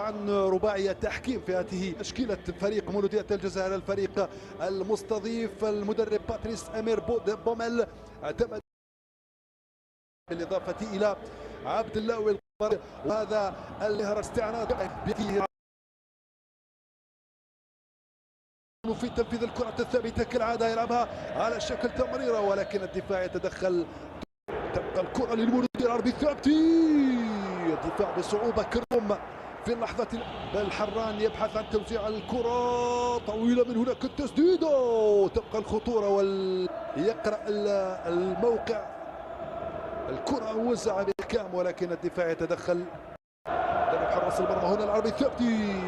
عن رباعية تحكيم في هذه تشكيلة فريق مولودية الجزائر، الفريق المستضيف المدرب باتريس أمير بوميل، اعتمد بالإضافة إلى عبد الله القمر، وهذا الهر استعراض في تنفيذ الكرة الثابتة كالعادة، يلعبها على شكل تمريرة ولكن الدفاع يتدخل، تبقى الكرة للمولودية العربي الثابتي، الدفاع بصعوبة كروم في اللحظة بالحران يبحث عن توزيع الكرة طويلة من هناك التسديدة، تبقى الخطورة يقرأ الموقع، الكرة موزعة بالكام ولكن الدفاع يتدخل، مدرب حراس المرمى هنا العربي الثابتي،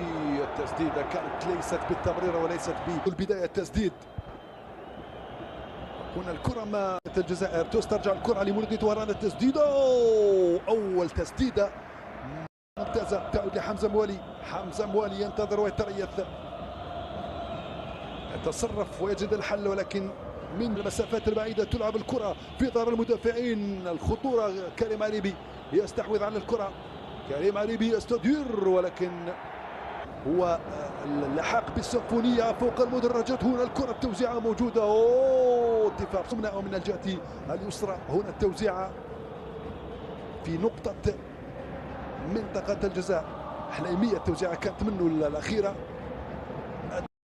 التسديدة كانت ليست بالتمريرة وليست بالبداية التسديد. هنا الكرة مع الجزائر تسترجع الكرة لمولودية وهران، التسديدة أول تسديدة ممتازة تعود لحمزة موالي، حمزة موالي ينتظر ويتريث، يتصرف ويجد الحل ولكن من المسافات البعيدة تلعب الكرة في ظهر المدافعين، الخطورة كريم عريبي يستحوذ على الكرة، كريم عريبي يستدير ولكن هو اللحاق بالسيمفونية فوق المدرجات. هنا الكرة التوزيعة موجودة، الدفاع من الجهة اليسرى، هنا التوزيعة في نقطة منطقة الجزاء، حليمية التوزيعة كانت منه الأخيرة،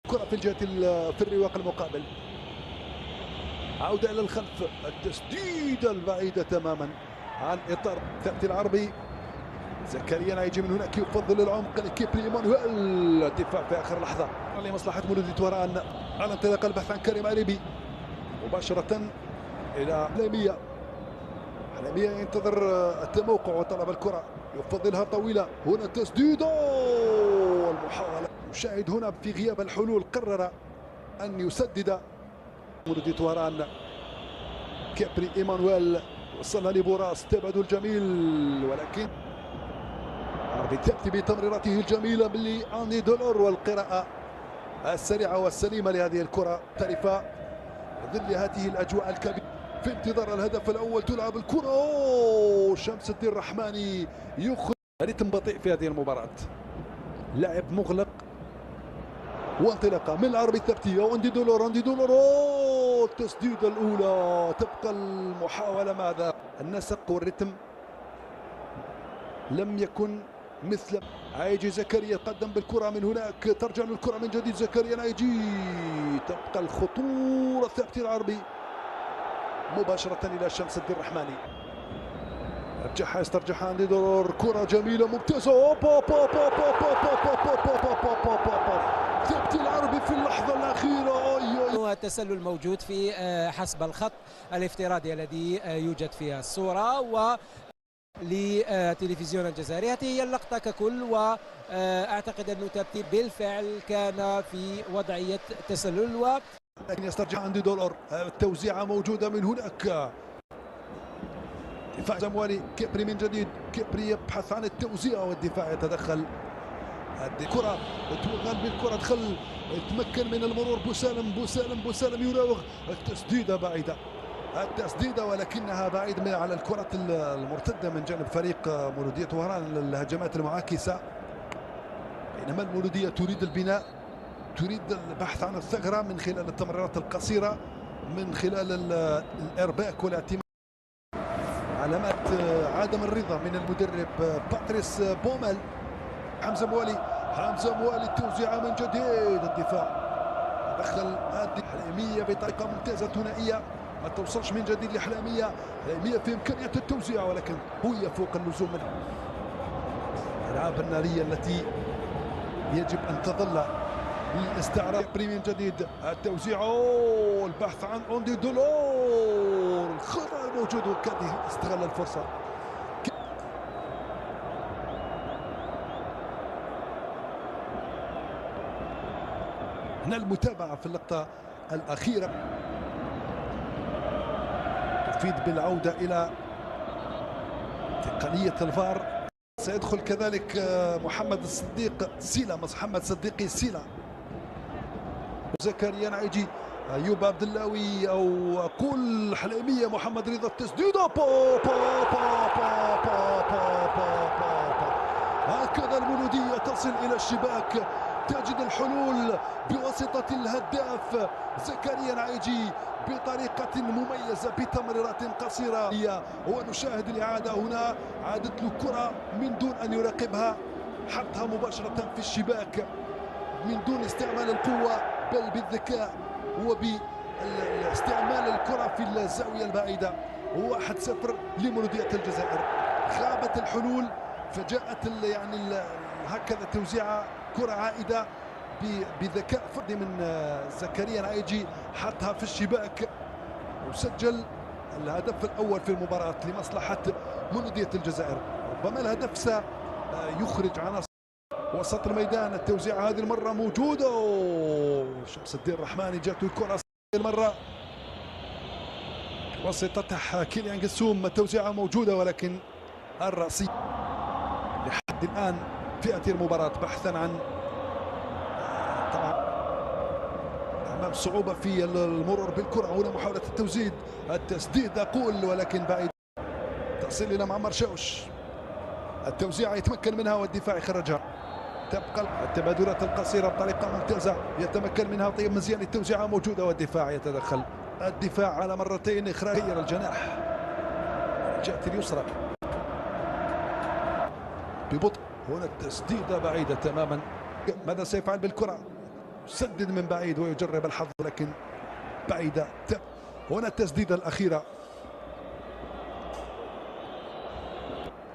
الكرة في الجهة في الرواق المقابل، عودة إلى الخلف، التسديدة البعيدة تماما عن إطار ثابت العربي، زكريا نايجي من هناك يفضل العمق لكيبري ايمانويل، الدفاع في اخر لحظه لمصلحه مولودية وهران على انطلاق البحث عن كريم عريبي مباشره الى حليميه، حليميه ينتظر التموقع وطلب الكره يفضلها طويله، هنا تسديده المحاوله، نشاهد هنا في غياب الحلول قرر ان يسدد مولودية وهران، كيبري ايمانويل وصلها لبوراس، تبعد الجميل ولكن عربي تأتي بتمريراته الجميلة لأندي دولور، والقراءة السريعة والسليمة لهذه الكرة محترفة ظل هذه الأجواء الكبيرة في انتظار الهدف الأول، تلعب الكرة شمس الدين الرحماني يخرج رتم بطيء في هذه المباراة، لاعب مغلق وانطلاقة من العربي الثابتي وأندي دولور، أندي دولور التسديدة الأولى، تبقى المحاولة ماذا النسق والرتم لم يكن مثل نايجي، زكريا قدم بالكرة من هناك، ترجع للكرة من جديد زكريا نايجي، تبقى الخطورة الثابتي العربي مباشرة إلى شمس الدين الرحماني، رجعها يسترجعها عندي دولور، كرة جميلة ممتازة، ثابتي العربي في اللحظة الأخيرة، التسلل موجود في حسب الخط الافتراضي الذي يوجد فيها الصورة و لتلفزيون الجزائري. هذه هي اللقطة ككل، وأعتقد أنه ترتيب بالفعل كان في وضعية تسلل لكن يسترجع عندي دولار، التوزيعة موجودة من هناك، دفاع زموالي، كيبري من جديد، كيبري يبحث عن التوزيع والدفاع يتدخل، الكرة توغل بالكرة دخل، يتمكن من المرور بوسالم يراوغ، التسديدة بعيدة، التسديدة ولكنها بعيد من على الكرة المرتدة من جانب فريق مولودية وهران، الهجمات المعاكسة، بينما المولودية تريد البناء، تريد البحث عن الثغرة من خلال التمريرات القصيرة، من خلال الإرباك والاعتماد، علامات عدم الرضا من المدرب باتريس بوميل. حمزة موالي التوزيعة من جديد، الدفاع دخل هذه حليمية بطريقة ممتازة ثنائية، ما توصلش من جديد لحليمية، حليمية في إمكانية التوزيع ولكن قوية فوق اللزوم، الألعاب النارية التي يجب أن تظل للاستعراض. من جديد التوزيع، البحث عن أندي دولور، الخطأ موجود وكاد استغل الفرصة، هنا المتابعة في اللقطة الأخيرة تفيد بالعودة إلى تقنية الفار، سيدخل كذلك محمد صديقي سيلا، زكريا نايجي، أيوب عبد اللاوي، أو أقول حليمية، محمد رضا، التسديدة هكذا المولودية تصل إلى الشباك، تجد الحلول بواسطة الهداف زكريا العايجي بطريقة مميزة بتمريرات قصيرة. ونشاهد الإعادة هنا، عادت له كرة من دون أن يراقبها، حطها مباشرة في الشباك من دون استعمال القوة بل بالذكاء وباستعمال الكرة في الزاوية البعيدة. 1-0 لمولودية الجزائر. غابت الحلول فجاءت يعني هكذا توزيعة كرة عائدة بذكاء فردي من زكريا العايجي، حطها في الشباك وسجل الهدف الأول في المباراة لمصلحة مولودية الجزائر. ربما الهدف سيخرج عناصر وسط الميدان. التوزيعة هذه المرة موجودة، شمس الدين الرحماني جاته الكرة المرة وسط كيليان قسوم. التوزيعة موجودة ولكن الرأسي لحد الآن في المباراة بحثا عن طبعا امام صعوبة في المرور بالكرة. هنا محاولة التسديد اقول ولكن بعيد، تصل الى معمر شاوش. التوزيعة يتمكن منها والدفاع يخرجها. تبقى التبادلات القصيرة بطريقة ممتازة يتمكن منها طيب مزيان. التوزيعة موجودة والدفاع يتدخل. الدفاع على مرتين إخراج الجناح جاءت اليسرى ببطء. هنا التسديدة بعيدة تماما. ماذا سيفعل بالكرة؟ سدد من بعيد ويجرب الحظ لكن بعيدة. هنا التسديدة الأخيرة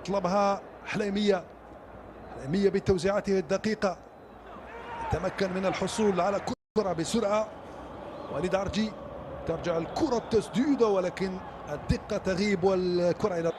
طلبها حليمية بتوزيعاته الدقيقة، تمكن من الحصول على كرة بسرعة. وليد عرجي ترجع الكرة التسديدة ولكن الدقة تغيب والكرة إلى